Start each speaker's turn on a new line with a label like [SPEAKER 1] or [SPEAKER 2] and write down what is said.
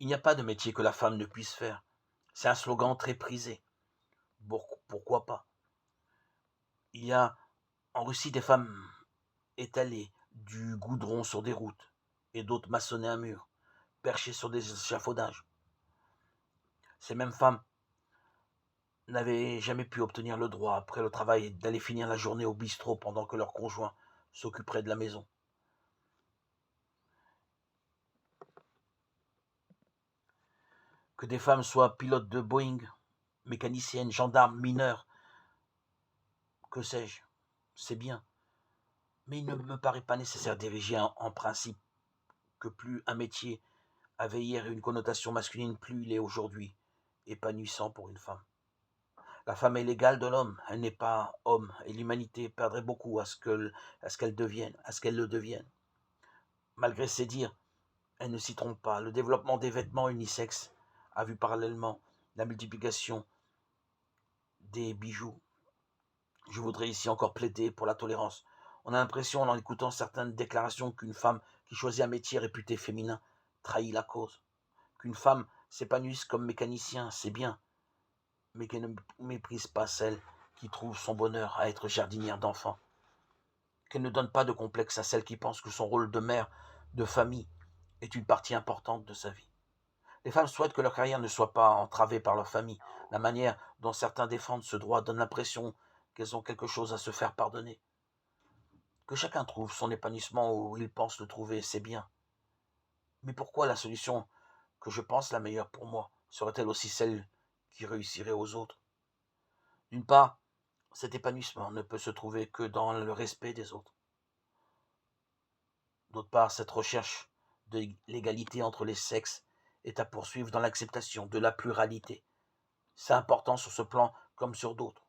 [SPEAKER 1] Il n'y a pas de métier que la femme ne puisse faire. C'est un slogan très prisé. Pourquoi pas? Il y a en Russie des femmes étalées du goudron sur des routes et d'autres maçonnées un mur, perchées sur des échafaudages. Ces mêmes femmes n'avaient jamais pu obtenir le droit, après le travail, d'aller finir la journée au bistrot pendant que leur conjoint s'occuperait de la maison. Que des femmes soient pilotes de Boeing, mécaniciennes, gendarmes, mineurs, que sais-je, c'est bien. Mais il ne me paraît pas nécessaire d'ériger en principe que plus un métier avait hier une connotation masculine, plus il est aujourd'hui épanouissant pour une femme. La femme est l'égale de l'homme, elle n'est pas homme, et l'humanité perdrait beaucoup à ce qu'elle devienne, à ce qu'elle le devienne. Malgré ces dires, elle ne s'y trompe pas. Le développement des vêtements unisexes a vu parallèlement la multiplication des bijoux. Je voudrais ici encore plaider pour la tolérance. On a l'impression, en écoutant certaines déclarations, qu'une femme qui choisit un métier réputé féminin trahit la cause. Qu'une femme s'épanouisse comme mécanicien, c'est bien, mais qu'elle ne méprise pas celle qui trouve son bonheur à être jardinière d'enfants. Qu'elle ne donne pas de complexe à celle qui pense que son rôle de mère, de famille, est une partie importante de sa vie. Les femmes souhaitent que leur carrière ne soit pas entravée par leur famille. La manière dont certains défendent ce droit donne l'impression qu'elles ont quelque chose à se faire pardonner. Que chacun trouve son épanouissement où il pense le trouver, c'est bien. Mais pourquoi la solution que je pense la meilleure pour moi serait-elle aussi celle qui réussirait aux autres? D'une part, cet épanouissement ne peut se trouver que dans le respect des autres. D'autre part, cette recherche de l'égalité entre les sexes est à poursuivre dans l'acceptation de la pluralité. C'est important sur ce plan comme sur d'autres.